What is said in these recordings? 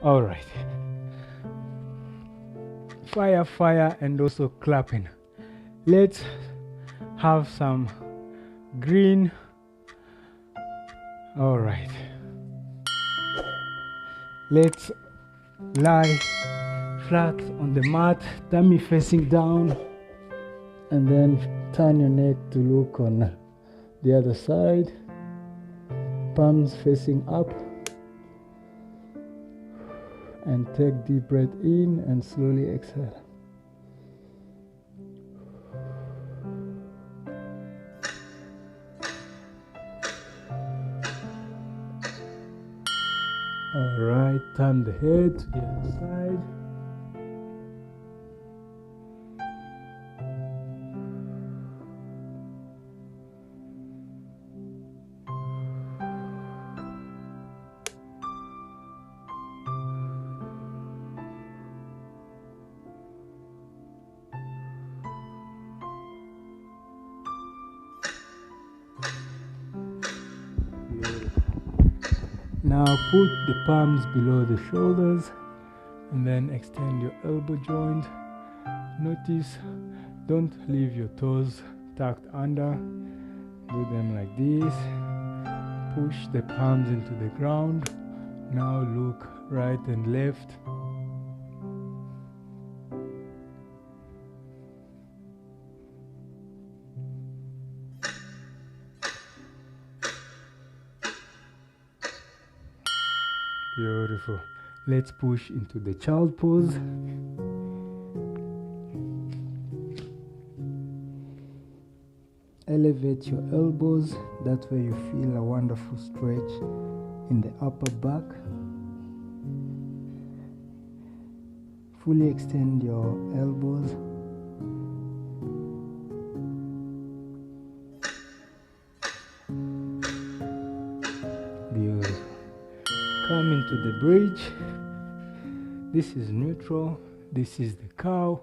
All right. Fire, and also clapping. Let's have some green. All right. Let's lie flat on the mat, tummy facing down, and then turn your neck to look on the other side, palms facing up, and take deep breath in and slowly exhale. All right, turn the head to the other side. Now put the palms below the shoulders and then extend your elbow joint. Notice, don't leave your toes tucked under. Do them like this. Push the palms into the ground. Now look right and left. Beautiful. Let's push into the child pose. Elevate your elbows, that way you feel a wonderful stretch in the upper back. Fully extend your elbows. Beautiful. Come into the bridge. This is neutral, this is the cow,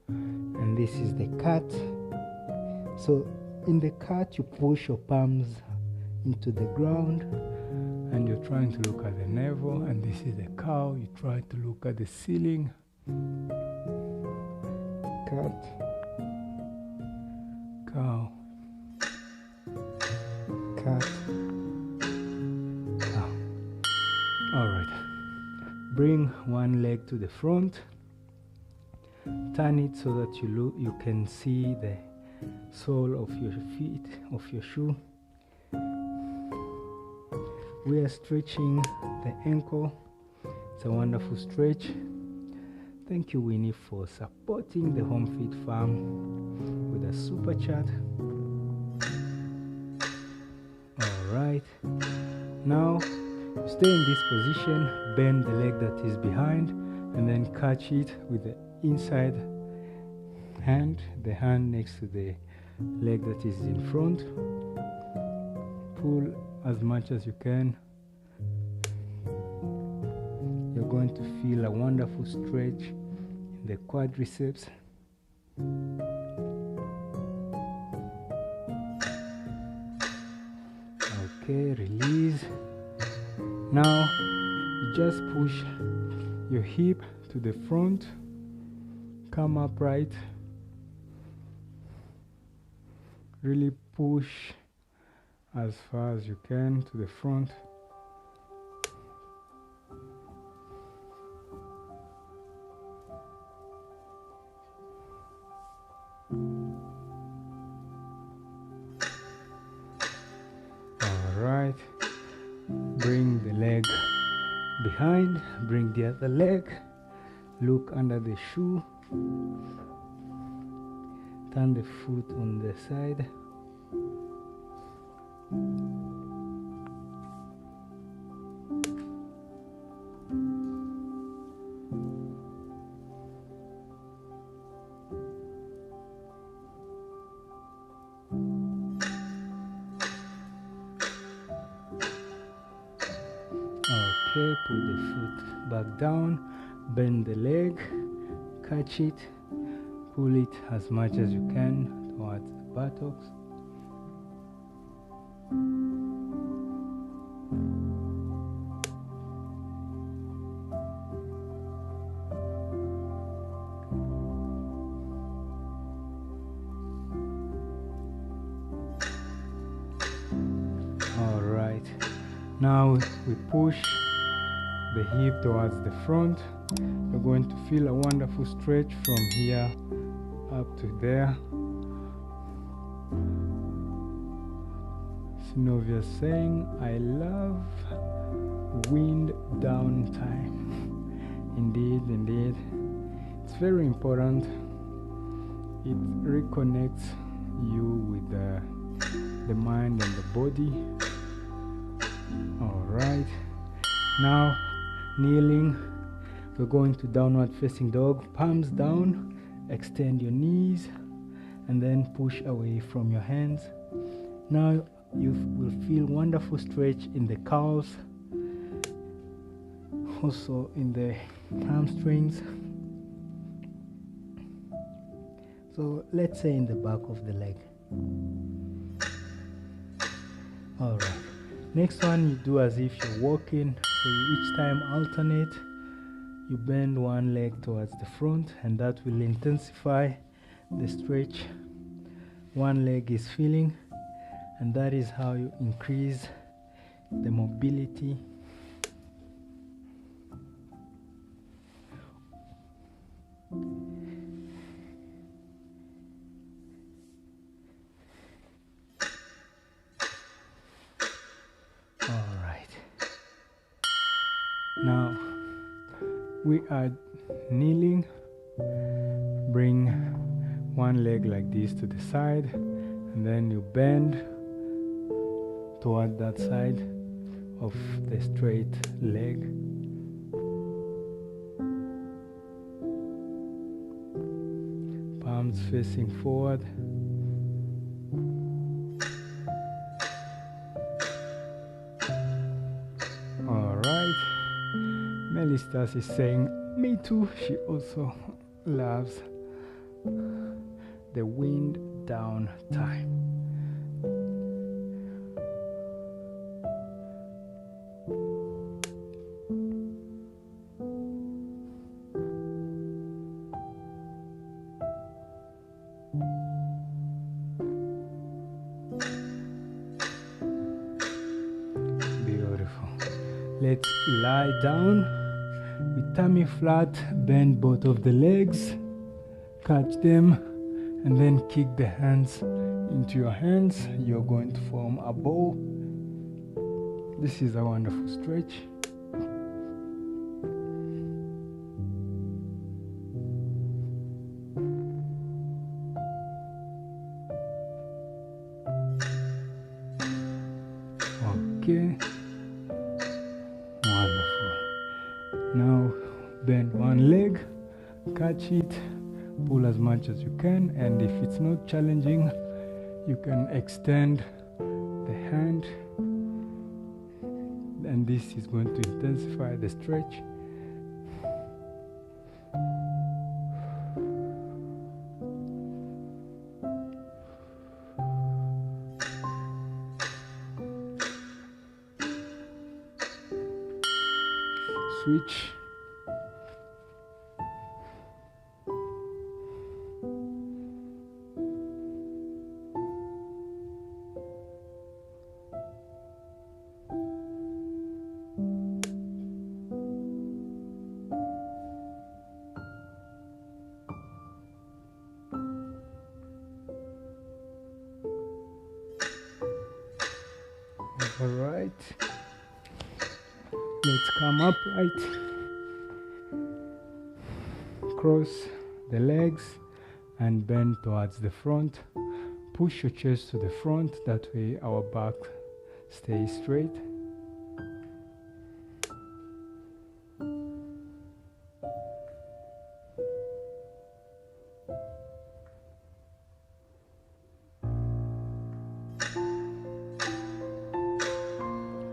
and this is the cat. So in the cat, you push your palms into the ground and you're trying to look at the navel, and this is the cow, you try to look at the ceiling. Cat, cow, cat, cow. All right. Bring one leg to the front. Turn it so that you can see the sole of your feet, of your shoe. We are stretching the ankle. It's a wonderful stretch. Thank you, Winnie, for supporting the Home Fit Farm with a super chat. All right. Now, stay in this position, bend the leg that is behind, and then catch it with the inside hand, the hand next to the leg that is in front. Pull as much as you can. You're going to feel a wonderful stretch in the quadriceps. Okay, release. Now, you just push your hip to the front, come upright, really push as far as you can to the front. All right. Bring the leg behind, bring the other leg, look under the shoe, turn the foot on the side. Okay, put the foot back down, bend the leg, catch it, pull it as much as you can towards the buttocks. Now we push the hip towards the front. You're going to feel a wonderful stretch from here up to there. Synovia saying, I love wind down time. Indeed, indeed. It's very important. It reconnects you with the mind and the body. Alright. Now, kneeling. We're going to downward facing dog. Palms down. Extend your knees. And then push away from your hands. Now, you will feel wonderful stretch in the calves. Also in the hamstrings. So let's say in the back of the leg. Alright. Next one, you do as if you're walking. So you each time alternate. You bend one leg towards the front, and that will intensify the stretch one leg is feeling, and that is how you increase the mobility. Now we are kneeling. Bring one leg like this to the side, and then you bend toward that side of the straight leg. Palms facing forward. Melistas is saying, me too. She also loves the wind down time. Beautiful. Let's lie down. With tummy flat, bend both of the legs, catch them, and then kick the hands into your hands. You're going to form a bow. This is a wonderful stretch. Okay. Now bend one leg, catch it, pull as much as you can, and if it's not challenging, you can extend the hand, and this is going to intensify the stretch. Switch. All right. Let's come upright. Cross the legs and bend towards the front. Push your chest to the front, that way our back stays straight.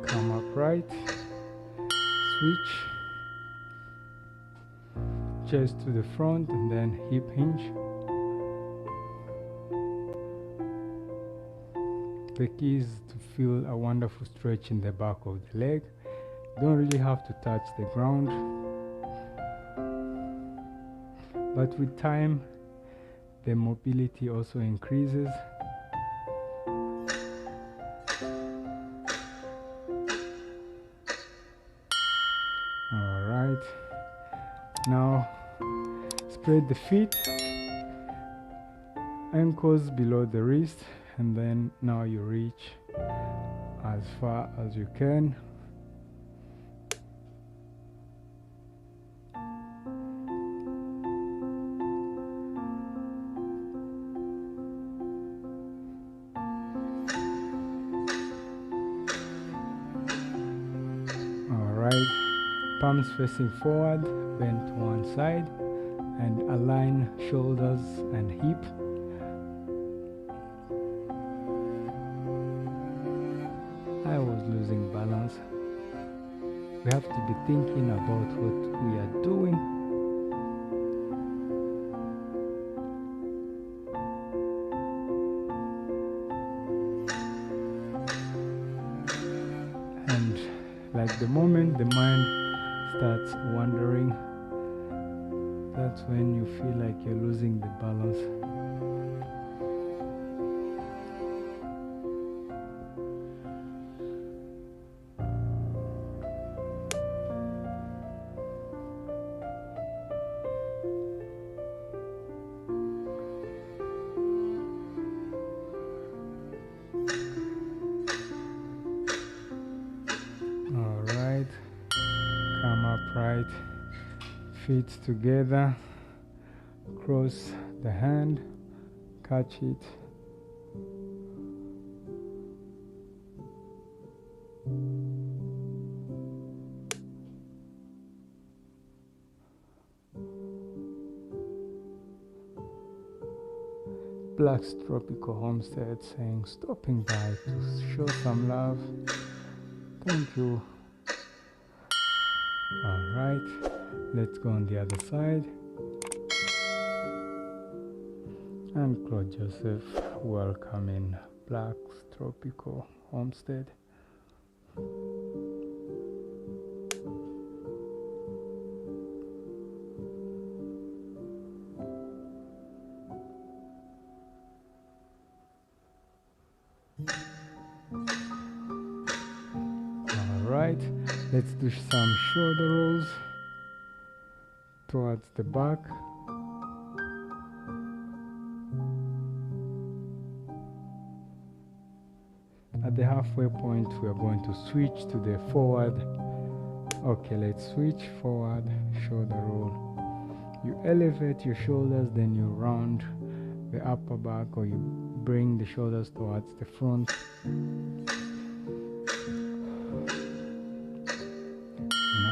Come upright. Switch. Chest to the front and then hip hinge. The key is to feel a wonderful stretch in the back of the leg. You don't really have to touch the ground, but with time the mobility also increases. All right, now spread the feet, ankles below the wrist, and then now you reach as far as you can. Alright, palms facing forward, bend to one side, and align shoulders and hip. I was losing balance. We have to be thinking about what we are doing. And like the moment the mind starts wandering, that's when you feel like you're losing the balance. Alright, come upright, feet together, cross the hand, catch it. Black's Tropical Homestead saying stopping by to show some love. Thank you. Alright, let's go on the other side. And Claude Joseph, welcome in Black's Tropical Homestead. Alright, let's do some shoulder rolls towards the back. At the halfway point, we are going to switch to the forward. Okay, let's switch forward shoulder roll. You elevate your shoulders, then you round the upper back, or you bring the shoulders towards the front.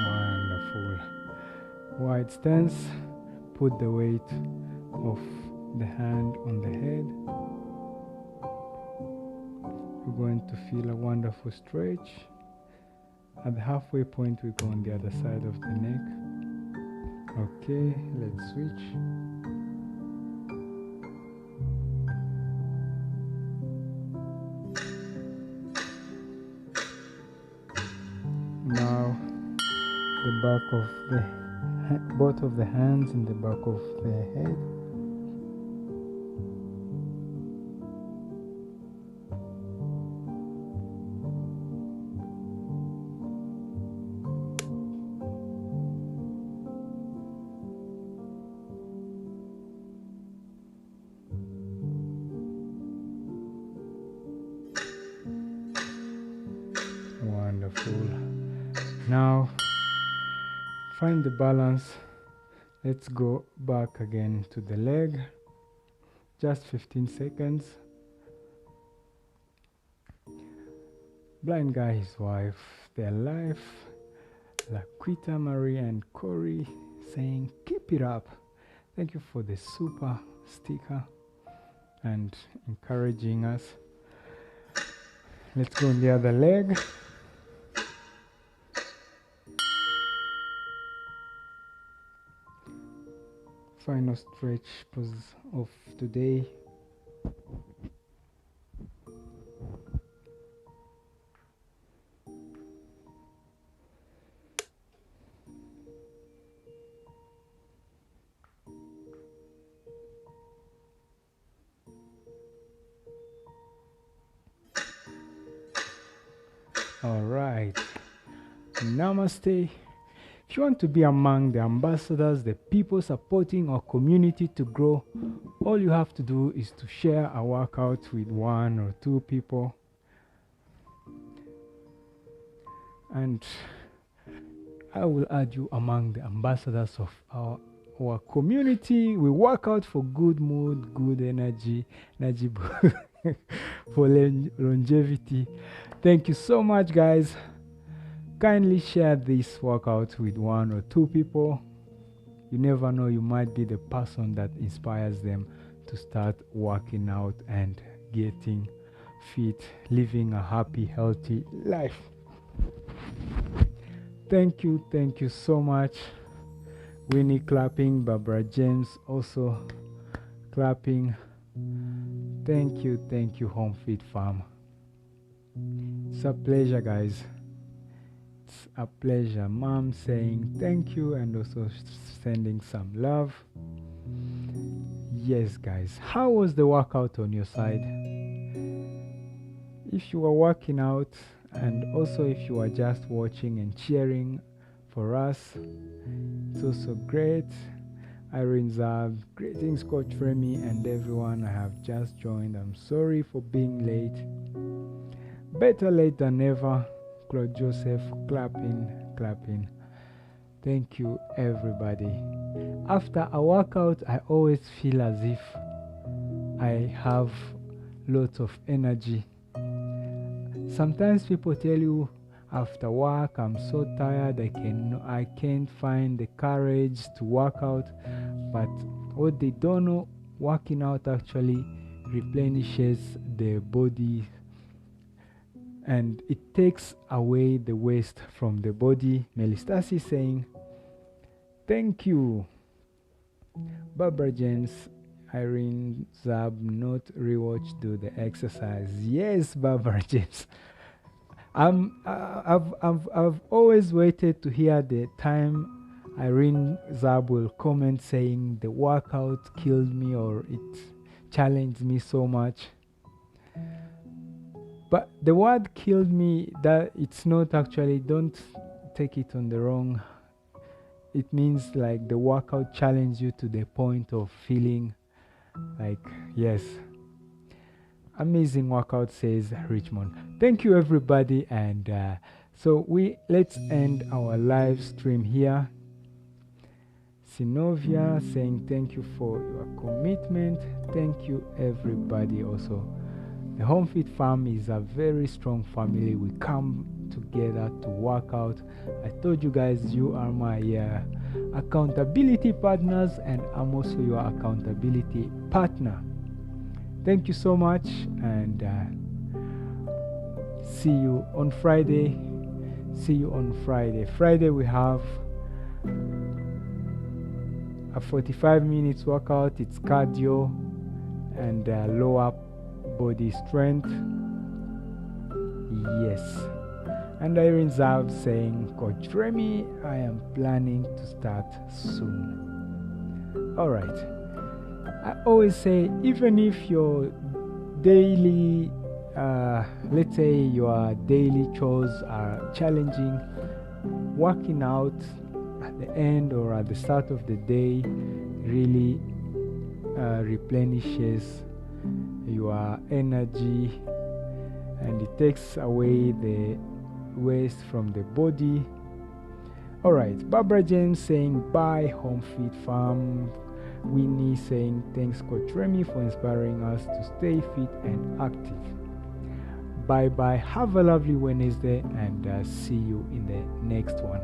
Wonderful. Wide stance. Put the weight of the hand on the head. You're going to feel a wonderful stretch. At the halfway point, we go on the other side of the neck. Okay, let's switch. Now, the back of both of the hands in the back of the head. Wonderful. Now, find the balance. Let's go back again to the leg. Just 15 seconds. Blind guy, his wife, their life. Laquita, Marie, and Corey saying, keep it up. Thank you for the super sticker and encouraging us. Let's go on the other leg. Final stretch pose of today. All right, namaste. If you want to be among the ambassadors, the people supporting our community to grow, all you have to do is to share a workout with 1 or 2 people. And I will add you among the ambassadors of our community. We work out for good mood, good energy for longevity. Thank you so much, guys. Kindly share this workout with 1 or 2 people. You never know, you might be the person that inspires them to start working out and getting fit, living a happy, healthy life. Thank you so much. Winnie clapping, Barbara James also clapping. Thank you, Home Fit Farm. It's a pleasure, guys. It's a pleasure. Mom saying thank you and also sending some love. Yes, guys. How was the workout on your side? If you were working out, and also if you are just watching and cheering for us, it's also great. Irene Zab, greetings Coach Remmy and everyone. I have just joined. I'm sorry for being late. Better late than never. Claude Joseph, clapping. Thank you, everybody. After a workout, I always feel as if I have lots of energy. Sometimes people tell you, after work, I'm so tired, I can't find the courage to work out. But what they don't know, working out actually replenishes the body and it takes away the waste from the body. Melistasi saying, thank you. Barbara James, Irene Zab, not rewatch, do the exercise. Yes, Barbara James. I've always waited to hear the time Irene Zab will comment saying the workout killed me or it challenged me so much. But the word killed me, that it's not actually, don't take it on the wrong. It means like the workout challenged you to the point of feeling like, yes. Amazing workout, says Richmond. Thank you, everybody. And so let's end our live stream here. Sinovia saying thank you for your commitment. Thank you, everybody. Also, the Home Fit Farm is a very strong family. We come together to work out. I told you guys, you are my accountability partners, and I'm also your accountability partner. Thank you so much, and see you on Friday. Friday we have a 45 minutes workout. It's cardio and lower body strength. Yes. And Irene Zav saying, Coach Remmy, I am planning to start soon. Alright. I always say, even if your daily, let's say your daily chores are challenging, working out at the end or at the start of the day really replenishes your energy and it takes away the waste from the body. Alright, Barbara James saying bye, Home Fit Farm. Winnie saying thanks, Coach Remmy, for inspiring us to stay fit and active. Bye bye, have a lovely Wednesday, and see you in the next one.